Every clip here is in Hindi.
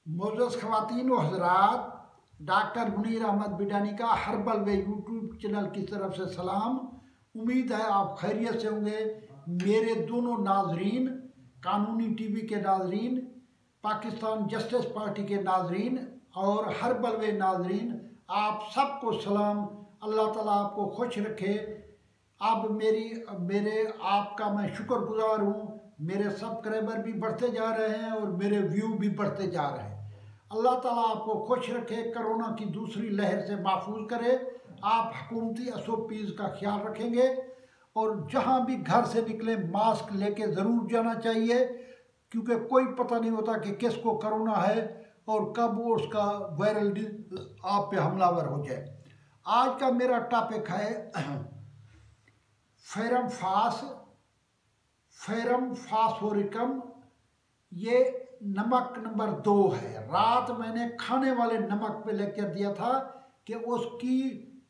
मोअज़्ज़ज़ ख़वातीन व हज़रात, डॉक्टर मुनीर अहमद बिडानी का हर्बल वे यूट्यूब चैनल की तरफ से सलाम। उम्मीद है आप खैरियत से होंगे। मेरे दोनों नाजरीन, कानूनी टीवी के नाजरीन, पाकिस्तान जस्टिस पार्टी के नाजरीन और हर्बल वे नाजरीन, आप सबको सलाम। अल्लाह ताला आपको खुश रखे। अब मेरे आपका मैं शुक्रगुजार हूँ। मेरे सब्सक्राइबर भी बढ़ते जा रहे हैं और मेरे व्यू भी बढ़ते जा रहे हैं। अल्लाह ताला आपको खुश रखे, कोरोना की दूसरी लहर से महफूज करे। आप हुकूमती SOPs का ख्याल रखेंगे और जहाँ भी घर से निकले मास्क लेके ज़रूर जाना चाहिए, क्योंकि कोई पता नहीं होता कि किसको कोरोना है और कब वो उसका वायरल आप पे हमलावर हो जाए। आज का मेरा टॉपिक है फेरम फास्फोरिकम। ये नमक नंबर 2 है। रात मैंने खाने वाले नमक पे लेक्चर दिया था कि उसकी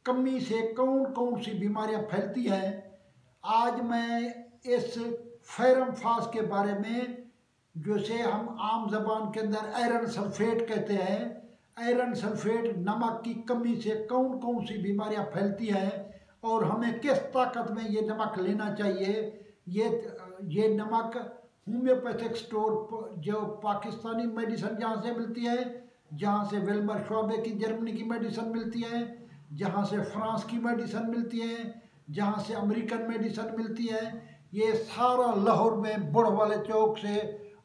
कमी से कौन कौन सी बीमारियां फैलती हैं। आज मैं इस फेरम फास के बारे में, जिसे हम आम जबान के अंदर आयरन सल्फेट कहते हैं, आयरन सल्फेट नमक की कमी से कौन कौन सी बीमारियां फैलती हैं और हमें किस ताकत में ये नमक लेना चाहिए। ये नमक होम्योपैथिक स्टोर, जो पाकिस्तानी मेडिसिन जहाँ से मिलती है, जहाँ से विल्मर शोबे की जर्मनी की मेडिसिन मिलती है, जहाँ से फ्रांस की मेडिसिन मिलती है, जहाँ से अमेरिकन मेडिसिन मिलती है, ये सारा लाहौर में बुढ़ वाले चौक से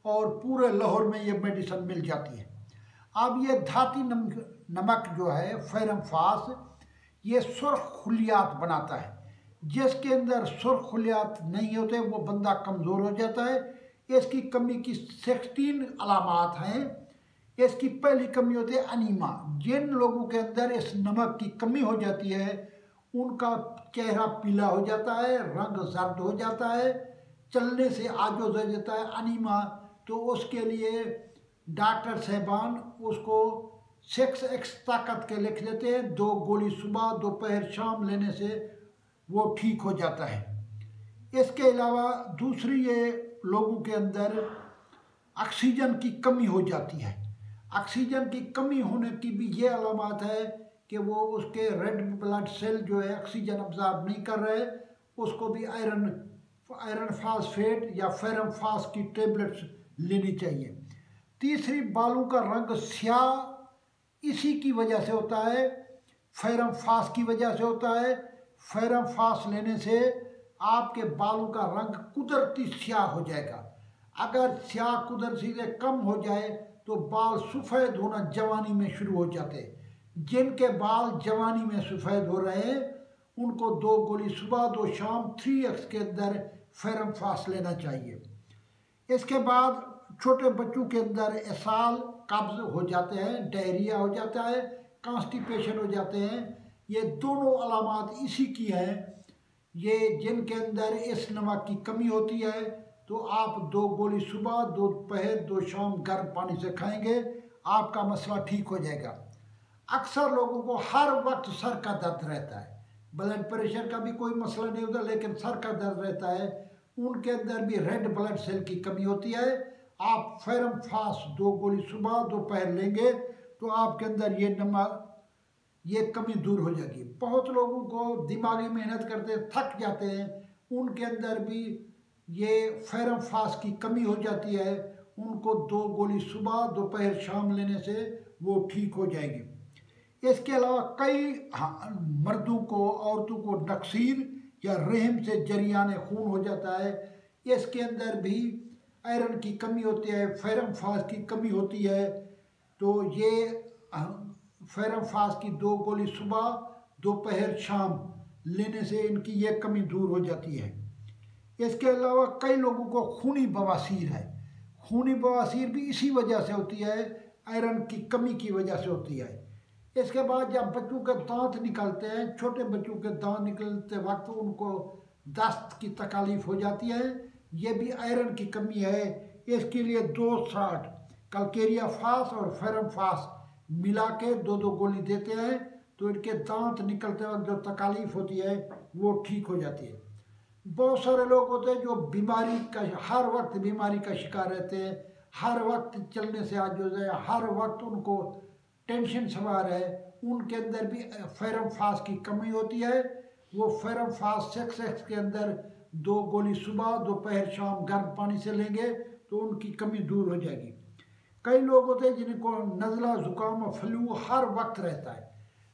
और पूरे लाहौर में ये मेडिसिन मिल जाती है। अब ये धाती नमक जो है फेरम फास, ये सुर्ख खुलियात बनाता है। जिसके अंदर सुर्ख खुलियात नहीं होते वो बंदा कमज़ोर हो जाता है। इसकी कमी की 16 अलामात हैं। इसकी पहली कमी होती है अनीमा। जिन लोगों के अंदर इस नमक की कमी हो जाती है उनका चेहरा पीला हो जाता है, रंग जर्द हो जाता है, चलने से आजोज हो जाता है, अनीमा। तो उसके लिए डॉक्टर साहबान उसको 6x ताकत के लिख देते हैं। 2 गोली सुबह दोपहर शाम लेने से वो ठीक हो जाता है। इसके अलावा दूसरी, ये लोगों के अंदर ऑक्सीजन की कमी हो जाती है। ऑक्सीजन की कमी होने की भी ये अलामत है कि वो उसके रेड ब्लड सेल जो है ऑक्सीजन अब्जॉर्ब नहीं कर रहे। उसको भी आयरन फास्फेट या फेरम फास की टेबलेट्स लेनी चाहिए। तीसरी, बालों का रंग स्याह इसी की वजह से होता है, फेरम फास की वजह से होता है। फेरम फास लेने से आपके बालों का रंग कुदरती स्याह हो जाएगा। अगर स्याह कुदरती से कम हो जाए तो बाल सफ़ेद होना जवानी में शुरू हो जाते। जिनके बाल जवानी में सफ़ेद हो रहे हैं उनको 2 गोली सुबह 2 शाम 3x के अंदर फेरम फास लेना चाहिए। इसके बाद छोटे बच्चों के अंदर एसाल, कब्ज़ हो जाते हैं, डायरिया हो जाता है, कॉन्स्टिपेशन हो जाते हैं। ये दोनों अलामात इसी की हैं। ये जिनके अंदर इस नमक की कमी होती है तो आप 2 गोली सुबह दोपहर 2 शाम गर्म पानी से खाएंगे, आपका मसला ठीक हो जाएगा। अक्सर लोगों को हर वक्त सर का दर्द रहता है। ब्लड प्रेशर का भी कोई मसला नहीं होता, लेकिन सर का दर्द रहता है। उनके अंदर भी रेड ब्लड सेल की कमी होती है। आप फेरम फास 2 गोली सुबह दोपहर लेंगे तो आपके अंदर ये कमी दूर हो जाएगी। बहुत लोगों को दिमागी मेहनत करते थक जाते हैं, उनके अंदर भी ये फेरम फास की कमी हो जाती है। उनको 2 गोली सुबह दोपहर शाम लेने से वो ठीक हो जाएगी। इसके अलावा कई मर्दों को, औरतों को नक्सीर या रहम से जरियाने खून हो जाता है। इसके अंदर भी आयरन की कमी होती है, फेरम फास की कमी होती है। तो ये फेरम फास की 2 गोली सुबह दोपहर शाम लेने से इनकी ये कमी दूर हो जाती है। इसके अलावा कई लोगों को खूनी बवासीर है। खूनी बवासीर भी इसी वजह से होती है, आयरन की कमी की वजह से होती है। इसके बाद जब बच्चों के दांत निकलते हैं, छोटे बच्चों के दांत निकलते वक्त उनको दस्त की तकलीफ हो जाती है, ये भी आयरन की कमी है। इसके लिए 2 शॉट कैलकेरिया फास और फेरम फास मिला के 2 गोली देते हैं तो इनके दांत निकलते वक्त जो तकलीफ होती है वो ठीक हो जाती है। बहुत सारे लोग होते हैं जो बीमारी का, हर वक्त बीमारी का शिकार रहते हैं। हर वक्त चलने से आज हो जाए, हर वक्त उनको टेंशन सवार है, उनके अंदर भी फेरम फास की कमी होती है। वो फेरम फास 6x के अंदर 2 गोली सुबह दोपहर शाम गर्म पानी से लेंगे तो उनकी कमी दूर हो जाएगी। कई लोग होते हैं जिनको नज़ला जुकाम और फ्लू हर वक्त रहता है,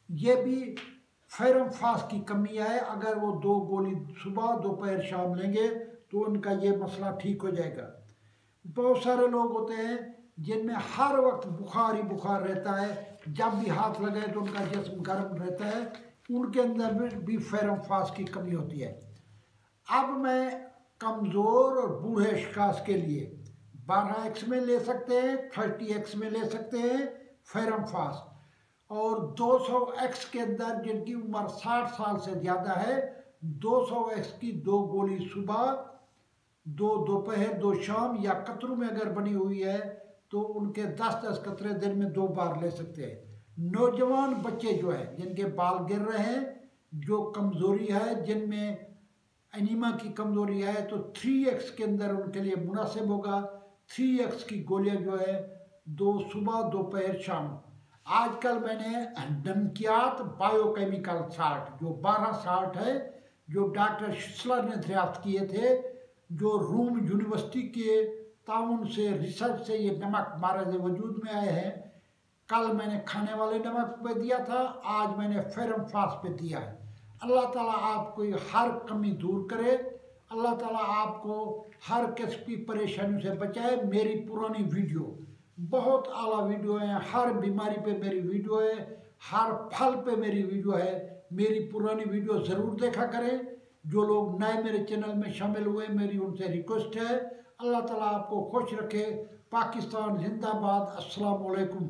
ये भी फेरम फास की कमी है। अगर वो 2 गोली सुबह दोपहर शाम लेंगे तो उनका ये मसला ठीक हो जाएगा। बहुत सारे लोग होते हैं जिनमें हर वक्त बुखार ही बुखार रहता है, जब भी हाथ लगाए तो उनका जिस्म गर्म रहता है, उनके अंदर भी फेरम फास की कमी होती है। अब मैं कमज़ोर और बूढ़े शिकास के लिए 12x में ले सकते हैं, 30x में ले सकते हैं फेरम फास, और 200x के अंदर जिनकी उम्र 60 साल से ज़्यादा है 200x की 2 गोली सुबह 2 दोपहर 2 शाम, या कतरों में अगर बनी हुई है तो उनके 10-10 कतरे दिन में 2 बार ले सकते हैं। नौजवान बच्चे जो है जिनके बाल गिर रहे हैं, जो कमज़ोरी है, जिनमें एनीमा की कमज़ोरी है, तो 3x के अंदर उनके लिए मुनासिब होगा। 3x की गोलियां जो है 2 सुबह दोपहर शाम। आजकल मैंने नमकियात बायोकेमिकल साल्ट जो 12 साल्ट है, जो डॉक्टर शिस्लर ने दरियाफ्त किए थे, जो रूम यूनिवर्सिटी के ताउन से रिसर्च से ये नमक मारज वजूद में आए हैं। कल मैंने खाने वाले नमक पे दिया था, आज मैंने फेरम फास पे दिया है। अल्लाह ताला आपको हर कमी दूर करे, अल्लाह ताला आपको हर किस्म की परेशानी से बचाए। मेरी पुरानी वीडियो बहुत आला वीडियो है, हर बीमारी पे मेरी वीडियो है, हर फल पे मेरी वीडियो है। मेरी पुरानी वीडियो ज़रूर देखा करें। जो लोग नए मेरे चैनल में शामिल हुए, मेरी उनसे रिक्वेस्ट है, अल्लाह ताला आपको खुश रखे। पाकिस्तान जिंदाबाद। अस्सलाम वालेकुम।